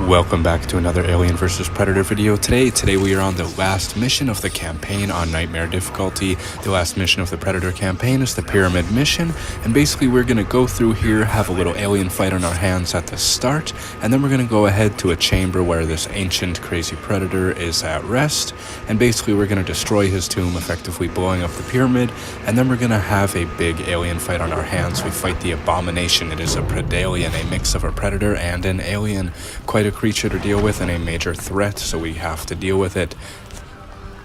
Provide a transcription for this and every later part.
Welcome back to another Alien vs Predator video. Today we are on the last mission of the campaign on Nightmare difficulty. The last mission of the Predator campaign is the Pyramid mission, and basically we're going to go through here, have a little alien fight on our hands at the start, and then we're going to go ahead to a chamber where this ancient crazy Predator is at rest, and basically we're going to destroy his tomb, effectively blowing up the pyramid, and then we're going to have a big alien fight on our hands. We fight the Abomination. It is a Predalien, a mix of a Predator and an alien. Quite a creature to deal with and a major threat, so we have to deal with it.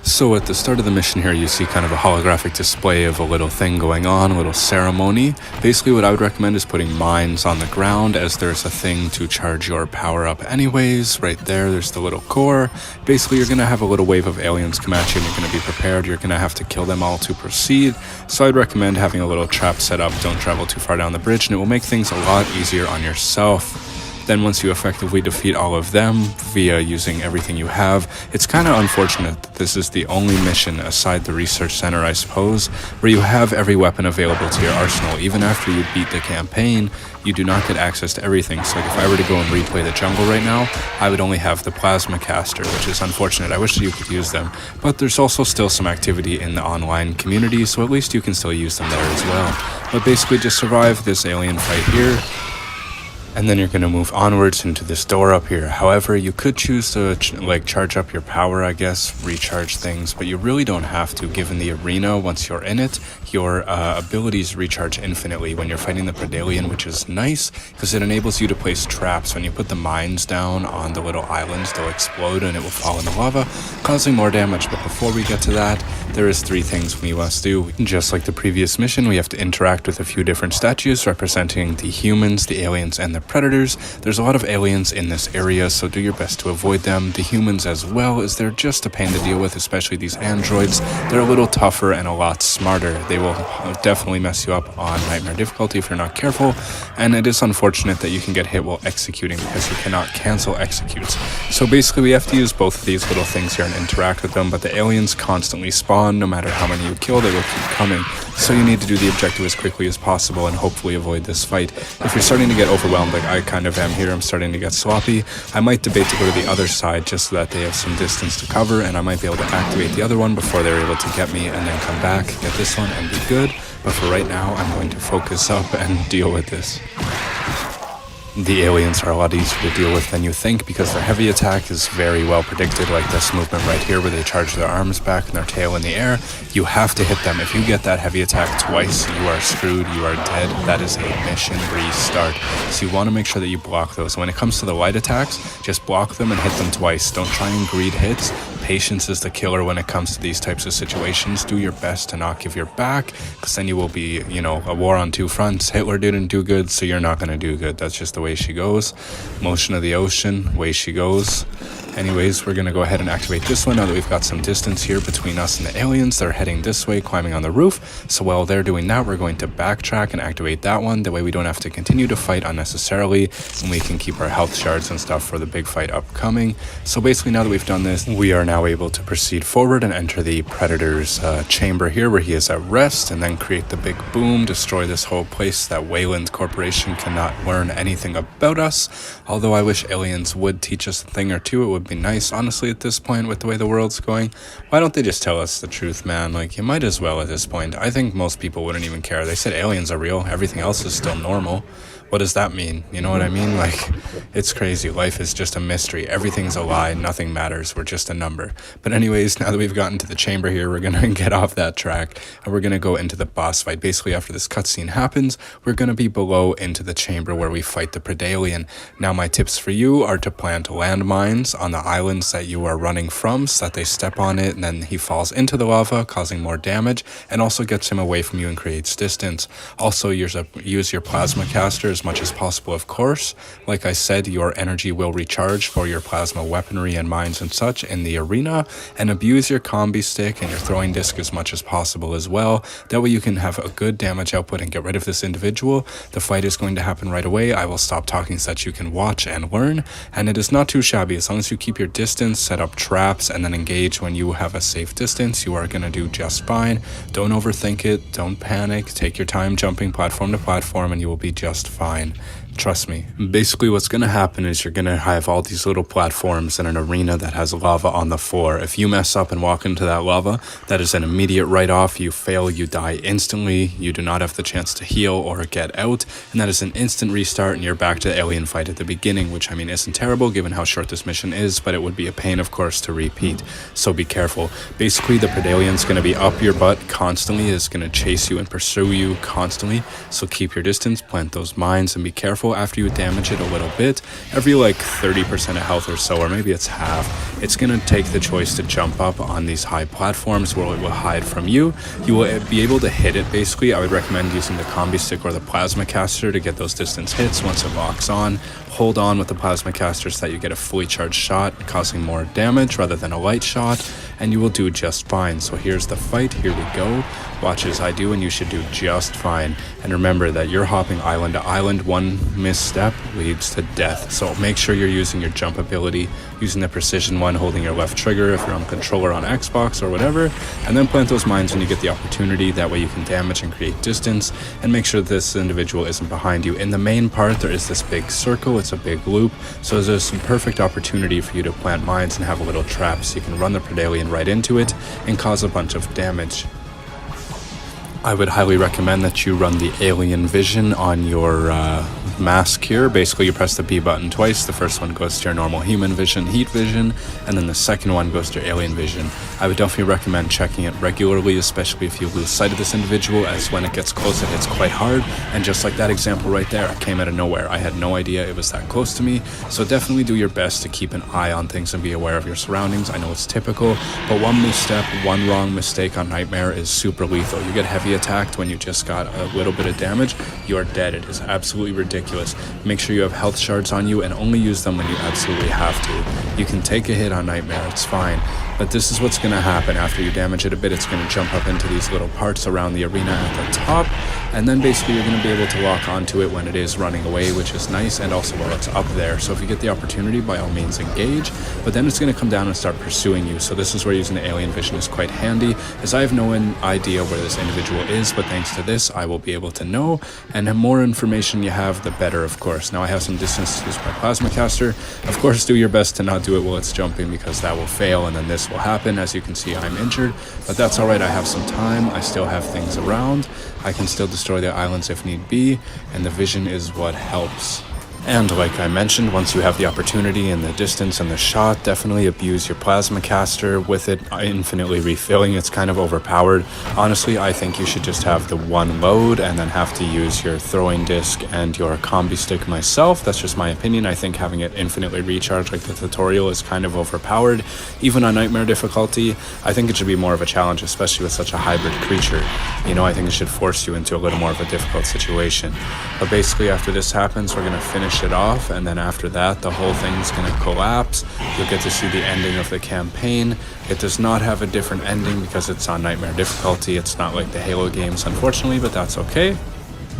So at the start of the mission here, you see kind of a holographic display of a little thing going on, a little ceremony. Basically what I would recommend is putting mines on the ground, as there's a thing to charge your power up anyways. Right there's the little core. Basically you're going to have a little wave of aliens come at you and you're going to be prepared. You're going to have to kill them all to proceed. So I'd recommend having a little trap set up. Don't travel too far down the bridge, and it will make things a lot easier on yourself. Then once you effectively defeat all of them via using everything you have, it's kind of unfortunate that this is the only mission aside the research center, I suppose, where you have every weapon available to your arsenal. Even after you beat the campaign, you do not get access to everything. So like if I were to go and replay the jungle right now, I would only have the plasma caster, which is unfortunate. I wish that you could use them, but there's also still some activity in the online community, so at least you can still use them there as well. But basically just survive this alien fight here, and then you're going to move onwards into this door up here. However, you could choose to charge up your power, I guess, recharge things, but you really don't have to, given the arena. Once you're in it, your abilities recharge infinitely when you're fighting the Predalien, which is nice because it enables you to place traps. When you put the mines down on the little islands, they'll explode and it will fall in the lava, causing more damage. But before we get to that, there is 3 things we must do. Just like the previous mission, we have to interact with a few different statues representing the humans, the aliens, and the predators. There's a lot of aliens in this area, so do your best to avoid them. The humans as well, as they're just a pain to deal with, especially these androids. They're a little tougher and a lot smarter. They will definitely mess you up on Nightmare difficulty if you're not careful, and it is unfortunate that you can get hit while executing because you cannot cancel executes. So basically we have to use both of these little things here and interact with them, but the aliens constantly spawn. No matter how many you kill, they will keep coming. So you need to do the objective as quickly as possible and hopefully avoid this fight. If you're starting to get overwhelmed, like I kind of am here, I'm starting to get sloppy, I might debate to go to the other side just so that they have some distance to cover, and I might be able to activate the other one before they're able to get me, and then come back, get this one, and be good. But for right now, I'm going to focus up and deal with this. The aliens are a lot easier to deal with than you think because their heavy attack is very well predicted, like this movement right here where they charge their arms back and their tail in the air. You have to hit them. If you get that heavy attack twice, you are screwed, you are dead. That is a mission restart. So you want to make sure that you block those. When it comes to the light attacks, just block them and hit them twice. Don't try and greed hits. Patience is the killer when it comes to these types of situations. Do your best to not give your back, because then you will be, a war on 2 fronts. Hitler didn't do good, so you're not going to do good. That's just the way she goes. Motion of the ocean, way she goes. Anyways, we're going to go ahead and activate this one now that we've got some distance here between us and the aliens. They're heading this way, climbing on the roof. So while they're doing that, we're going to backtrack and activate that one. That way we don't have to continue to fight unnecessarily, and we can keep our health shards and stuff for the big fight upcoming. So basically now that we've done this, we are now able to proceed forward and enter the Predator's chamber here where he is at rest, and then create the big boom, destroy this whole place that Wayland Corporation cannot learn anything about us. Although I wish aliens would teach us a thing or two, it would be nice, honestly, at this point with the way the world's going. Why don't they just tell us the truth, man? Like, you might as well at this point. I think most people wouldn't even care. They said aliens are real, everything else is still normal. What does that mean? You know what I mean? Like, it's crazy. Life is just a mystery. Everything's a lie. Nothing matters. We're just a number. But anyways, now that we've gotten to the chamber here, we're going to get off that track and we're going to go into the boss fight. Basically, after this cutscene happens, we're going to be below into the chamber where we fight the Predalien. Now, my tips for you are to plant landmines on the islands that you are running from so that they step on it and then he falls into the lava, causing more damage, and also gets him away from you and creates distance. Also, use your plasma caster as much as possible, of course. Like I said, your energy will recharge for your plasma weaponry and mines and such in the arena, and abuse your combi stick and your throwing disc as much as possible as well. That way you can have a good damage output and get rid of this individual. The fight is going to happen right away. I will stop talking so that you can watch and learn, and it is not too shabby. As long as you keep your distance, set up traps, and then engage when you have a safe distance, you are going to do just fine. Don't overthink it, don't panic, take your time jumping platform to platform, and you will be just fine. Trust me. Basically what's going to happen is you're going to have all these little platforms in an arena that has lava on the floor. If you mess up and walk into that lava, that is an immediate write-off. You fail, you die instantly. You do not have the chance to heal or get out, and that is an instant restart, and you're back to the alien fight at the beginning, which I mean isn't terrible given how short this mission is, but it would be a pain, of course, to repeat. So be careful. Basically, the Predalien's going to be up your butt constantly, is going to chase you and pursue you constantly. So keep your distance, plant those mines, and be careful. After you damage it a little bit, every like 30% of health or so, or maybe it's half, it's going to take the choice to jump up on these high platforms where it will hide from you. You will be able to hit it. Basically, I would recommend using the combi stick or the plasma caster to get those distance hits. Once it locks on, hold on with the plasma caster so that you get a fully charged shot, causing more damage rather than a light shot, and you will do just fine. So here's the fight. Here we go. Watch as I do, and you should do just fine. And remember that you're hopping island to island. One misstep leads to death. So make sure you're using your jump ability, using the precision one, holding your left trigger if you're on controller on Xbox or whatever, and then plant those mines when you get the opportunity. That way you can damage and create distance, and make sure this individual isn't behind you. In the main part, there is this big circle. It's a big loop. So there's some perfect opportunity for you to plant mines and have a little trap so you can run the Predalien right into it and cause a bunch of damage. I would highly recommend that you run the alien vision on your mask here. Basically, you press the B button twice. The first one goes to your normal human vision, heat vision, and then the second one goes to your alien vision. I would definitely recommend checking it regularly, especially if you lose sight of this individual, as when it gets close, it hits quite hard. And just like that example right there, it came out of nowhere. I had no idea it was that close to me. So definitely do your best to keep an eye on things and be aware of your surroundings. I know it's typical, but one misstep, one wrong mistake on Nightmare is super lethal. You get heavy attacked when you just got a little bit of damage, you are dead. It is absolutely ridiculous. Make sure you have health shards on you and only use them when you absolutely have to. You can take a hit on Nightmare, it's fine. But this is what's going to happen. After you damage it a bit, it's going to jump up into these little parts around the arena at the top, and then basically you're going to be able to lock onto it when it is running away, which is nice, and also while it's up there. So if you get the opportunity, by all means engage, but then it's going to come down and start pursuing you. So this is where using the alien vision is quite handy, as I have no idea where this individual is, but thanks to this I will be able to know, and the more information you have, the better, of course. Now I have some distance to use my plasma caster. Of course, do your best to not do it while it's jumping, because that will fail, and then this will happen. As you can see, I'm injured, but that's all right. I have some time. I still have things around. I can still destroy the islands if need be, and the vision is what helps. And like I mentioned, once you have the opportunity and the distance and the shot, definitely abuse your plasma caster with it infinitely refilling. It's kind of overpowered. Honestly, I think you should just have the one load and then have to use your throwing disc and your combi stick myself. That's just my opinion. I think having it infinitely recharged like the tutorial is kind of overpowered. Even on Nightmare difficulty, I think it should be more of a challenge, especially with such a hybrid creature. You know, I think it should force you into a little more of a difficult situation. But basically after this happens, we're going to finish it off, and then after that the whole thing's going to collapse. You'll get to see the ending of the campaign. It does not have a different ending because it's on Nightmare difficulty. It's not like the Halo games, unfortunately, but that's okay.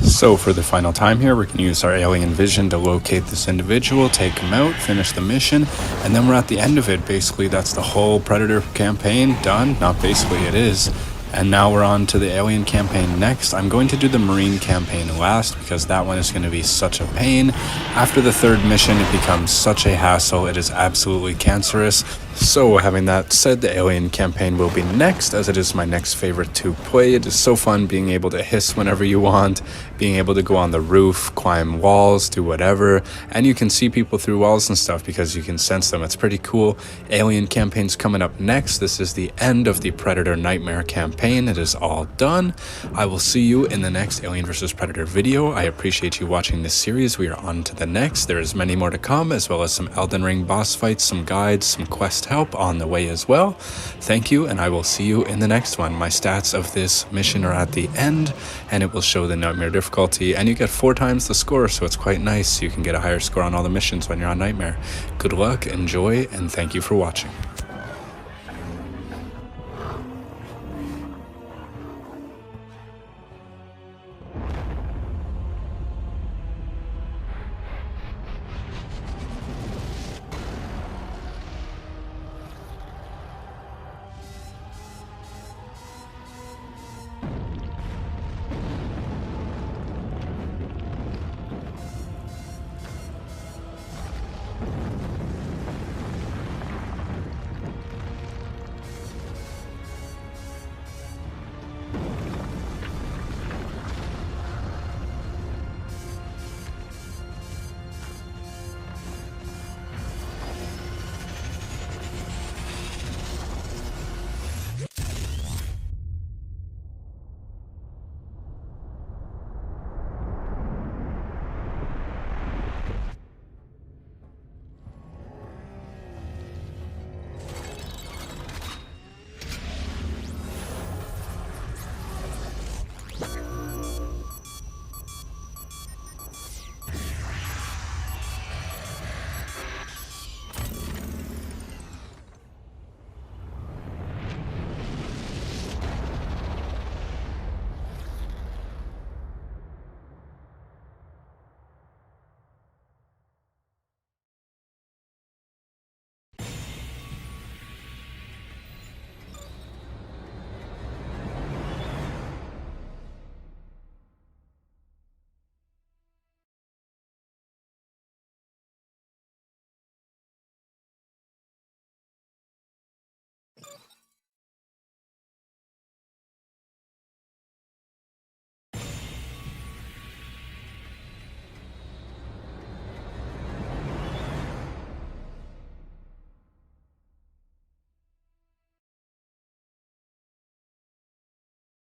So for the final time here, we're going to use our alien vision to locate this individual, take him out, finish the mission, and then we're at the end of it. Basically, that's the whole Predator campaign done. Not basically, it is. And now we're on to the alien campaign next. I'm going to do the marine campaign last because that one is going to be such a pain. After the third mission, it becomes such a hassle. It is absolutely cancerous. So having that said, the alien campaign will be next, as it is my next favorite to play. It is so fun being able to hiss whenever you want, being able to go on the roof, climb walls, do whatever, and you can see people through walls and stuff because you can sense them. It's pretty cool. Alien campaign's coming up next. This is the end of the Predator Nightmare campaign. It is all done. I will see you in the next Alien vs Predator video. I appreciate you watching this series. We are on to the next. There is many more to come, as well as some Elden Ring boss fights, some guides, some quest help on the way as well. Thank you, and I will see you in the next one. My stats of this mission are at the end, and it will show the Nightmare difficulty, and you get 4 times the score, so it's quite nice. You can get a higher score on all the missions when you're on Nightmare. Good luck, enjoy, and thank you for watching.